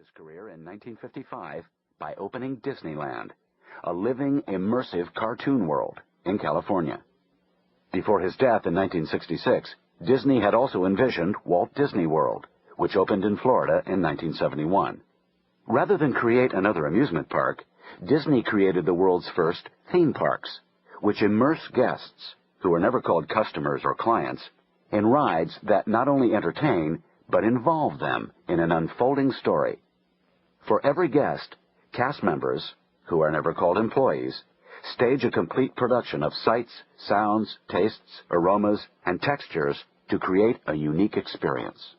his career in 1955 by opening Disneyland, a living, immersive cartoon world in California. Before his death in 1966, Disney had also envisioned Walt Disney World, which opened in Florida in 1971. Rather than create another amusement park, Disney created the world's first theme parks, which immerse guests, who are never called customers or clients, in rides that not only entertain, but involve them in an unfolding story. For every guest, cast members, who are never called employees, stage a complete production of sights, sounds, tastes, aromas, and textures to create a unique experience.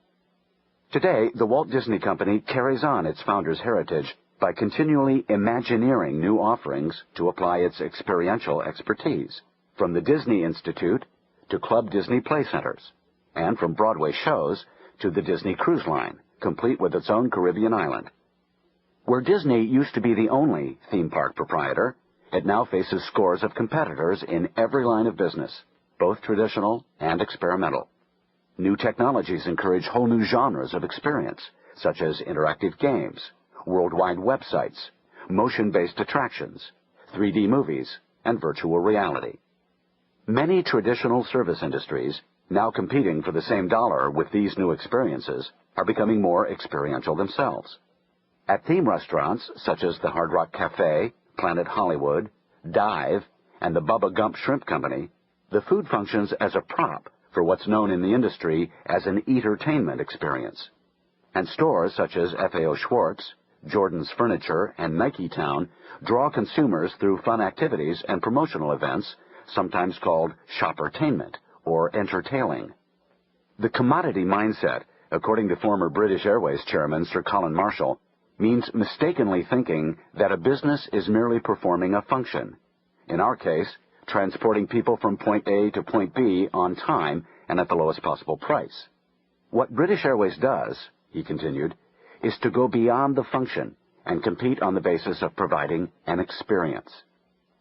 Today, the Walt Disney Company carries on its founder's heritage by continually imagineering new offerings to apply its experiential expertise, from the Disney Institute to Club Disney Play Centers, and from Broadway shows to the Disney Cruise Line, complete with its own Caribbean island. Where Disney used to be the only theme park proprietor, it now faces scores of competitors in every line of business, both traditional and experimental. New technologies encourage whole new genres of experience, such as interactive games, worldwide websites, motion-based attractions, 3D movies, and virtual reality. Many traditional service industries, now competing for the same dollar with these new experiences, are becoming more experiential themselves. At theme restaurants such as the Hard Rock Cafe, Planet Hollywood, Dive, and the Bubba Gump Shrimp Company, the food functions as a prop for what's known in the industry as an eatertainment experience. And stores such as FAO Schwartz, Jordan's Furniture, and Nike Town draw consumers through fun activities and promotional events, sometimes called shoppertainment or entertailing. The commodity mindset, according to former British Airways chairman Sir Colin Marshall, means mistakenly thinking that a business is merely performing a function, in our case, transporting people from point A to point B on time and at the lowest possible price. What British Airways does, he continued, is to go beyond the function and compete on the basis of providing an experience.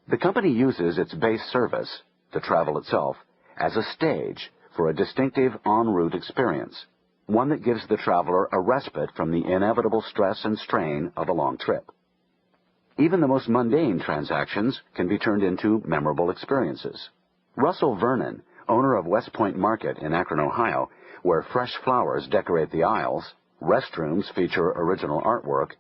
The company uses its base service, the travel itself, as a stage for a distinctive en route experience, one that gives the traveler a respite from the inevitable stress and strain of a long trip. Even the most mundane transactions can be turned into memorable experiences. Russell Vernon, owner of West Point Market in Akron, Ohio, where fresh flowers decorate the aisles, restrooms feature original artwork,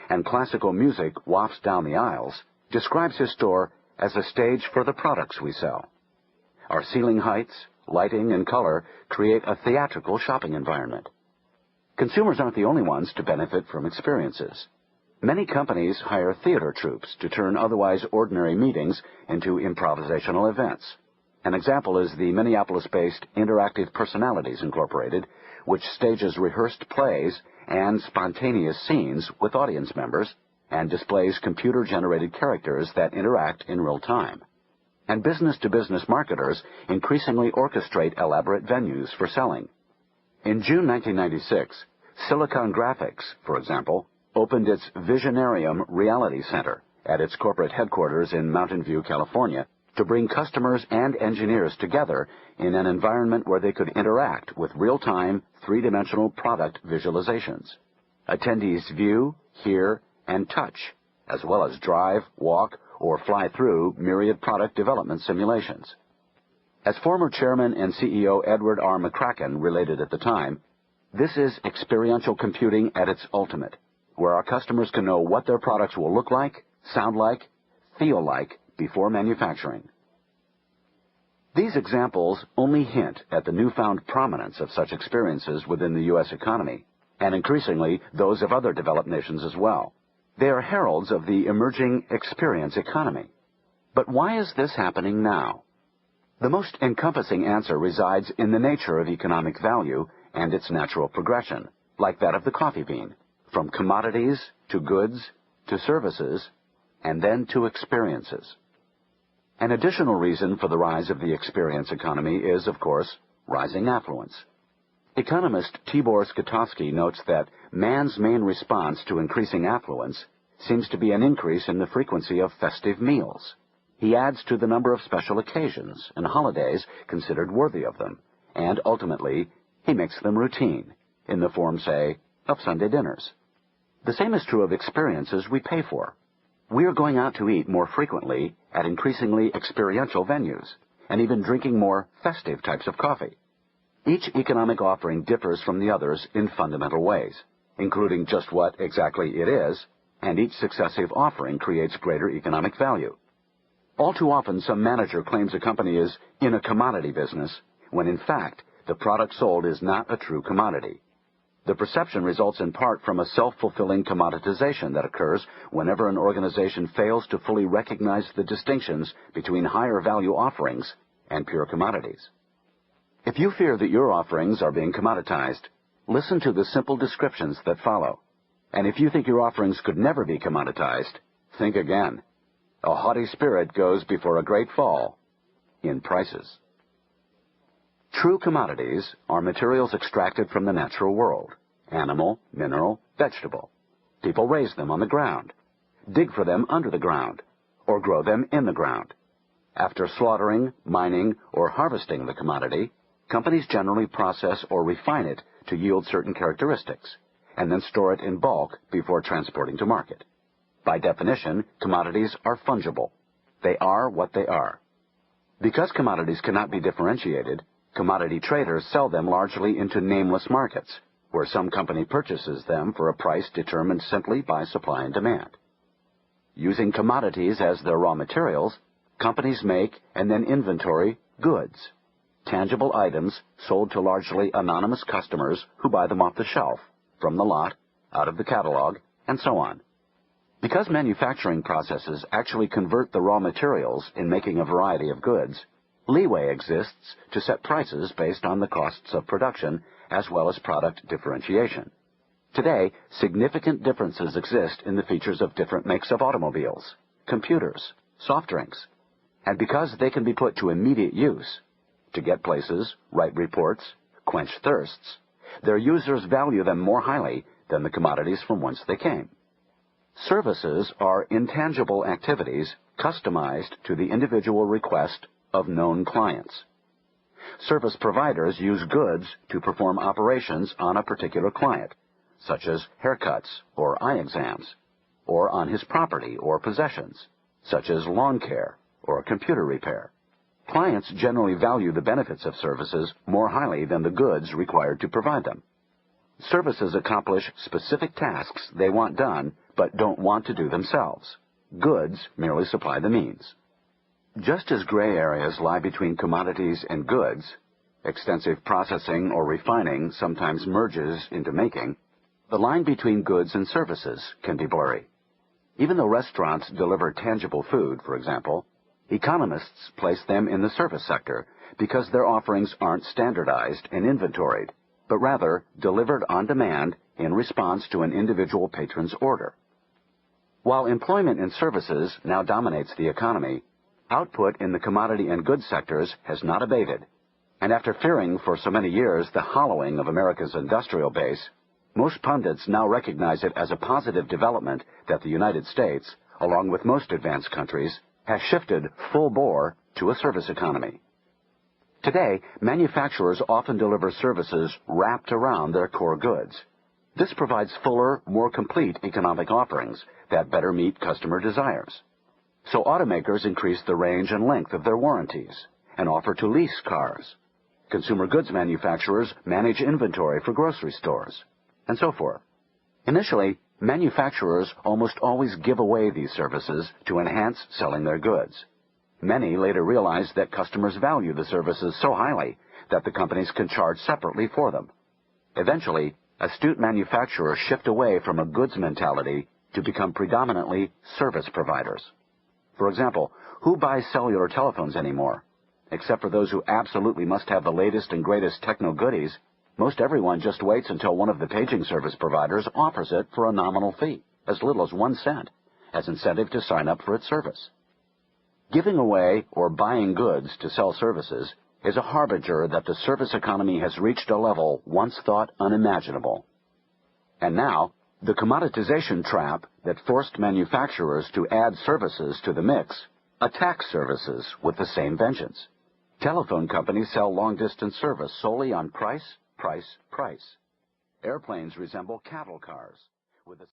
and classical music wafts down the aisles, describes his store as a stage for the products we sell. Our ceiling heights, lighting, and color create a theatrical shopping environment. Consumers aren't the only ones to benefit from experiences. Many companies hire theater troupes to turn otherwise ordinary meetings into improvisational events. An example is the Minneapolis-based Interactive Personalities Incorporated, which stages rehearsed plays and spontaneous scenes with audience members and displays computer-generated characters that interact in real time. And business-to-business marketers increasingly orchestrate elaborate venues for selling. In June 1996, Silicon Graphics, for example, opened its Visionarium Reality Center at its corporate headquarters in Mountain View, California, to bring customers and engineers together in an environment where they could interact with real-time, three-dimensional product visualizations. Attendees view, hear, and touch, as well as drive, walk, or fly through myriad product development simulations. As former chairman and CEO Edward R. McCracken related at the time, this is experiential computing at its ultimate, where our customers can know what their products will look like, sound like, feel like before manufacturing. These examples only hint at the newfound prominence of such experiences within the U.S. economy, and increasingly those of other developed nations as well. They are heralds of the emerging experience economy. But why is this happening now? The most encompassing answer resides in the nature of economic value and its natural progression, like that of the coffee bean, from commodities to goods to services, and then to experiences. An additional reason for the rise of the experience economy is, of course, rising affluence. Economist Tibor Skotowski notes that man's main response to increasing affluence seems to be an increase in the frequency of festive meals. He adds to the number of special occasions and holidays considered worthy of them, and ultimately, he makes them routine, in the form, say, of Sunday dinners. The same is true of experiences we pay for. We are going out to eat more frequently at increasingly experiential venues, and even drinking more festive types of coffee. Each economic offering differs from the others in fundamental ways, including just what exactly it is, and each successive offering creates greater economic value. All too often, some manager claims a company is in a commodity business, when in fact, the product sold is not a true commodity. The perception results in part from a self-fulfilling commoditization that occurs whenever an organization fails to fully recognize the distinctions between higher value offerings and pure commodities. If you fear that your offerings are being commoditized, listen to the simple descriptions that follow. And if you think your offerings could never be commoditized, think again. A haughty spirit goes before a great fall in prices. True commodities are materials extracted from the natural world, animal, mineral, vegetable. People raise them on the ground, dig for them under the ground, or grow them in the ground. After slaughtering, mining, or harvesting the commodity, companies generally process or refine it to yield certain characteristics, and then store it in bulk before transporting to market. By definition, commodities are fungible. They are what they are. Because commodities cannot be differentiated, commodity traders sell them largely into nameless markets, where some company purchases them for a price determined simply by supply and demand. Using commodities as their raw materials, companies make and then inventory goods, tangible items sold to largely anonymous customers who buy them off the shelf, from the lot, out of the catalog, and so on. Because manufacturing processes actually convert the raw materials in making a variety of goods, leeway exists to set prices based on the costs of production as well as product differentiation. Today, significant differences exist in the features of different makes of automobiles, computers, soft drinks, and because they can be put to immediate use, to get places, write reports, quench thirsts, their users value them more highly than the commodities from whence they came. Services are intangible activities customized to the individual request of known clients. Service providers use goods to perform operations on a particular client, such as haircuts or eye exams, or on his property or possessions, such as lawn care or computer repair. Clients generally value the benefits of services more highly than the goods required to provide them. Services accomplish specific tasks they want done but don't want to do themselves. Goods merely supply the means. Just as gray areas lie between commodities and goods, extensive processing or refining sometimes merges into making, the line between goods and services can be blurry. Even though restaurants deliver tangible food, for example, economists place them in the service sector because their offerings aren't standardized and inventoried, but rather delivered on demand in response to an individual patron's order. While employment in services now dominates the economy, output in the commodity and goods sectors has not abated, and after fearing for so many years the hollowing of America's industrial base, most pundits now recognize it as a positive development that the United States, along with most advanced countries, has shifted full bore to a service economy. Today, manufacturers often deliver services wrapped around their core goods. This provides fuller, more complete economic offerings that better meet customer desires. So automakers increase the range and length of their warranties and offer to lease cars. Consumer goods manufacturers manage inventory for grocery stores, and so forth. Initially, manufacturers almost always give away these services to enhance selling their goods. Many later realize that customers value the services so highly that the companies can charge separately for them. Eventually, astute manufacturers shift away from a goods mentality to become predominantly service providers. For example, who buys cellular telephones anymore? Except for those who absolutely must have the latest and greatest techno goodies, most everyone just waits until one of the paging service providers offers it for a nominal fee, as little as 1 cent, as incentive to sign up for its service. Giving away or buying goods to sell services is a harbinger that the service economy has reached a level once thought unimaginable. And now, the commoditization trap that forced manufacturers to add services to the mix attacks services with the same vengeance. Telephone companies sell long-distance service solely on price, price, price. Airplanes resemble cattle cars with a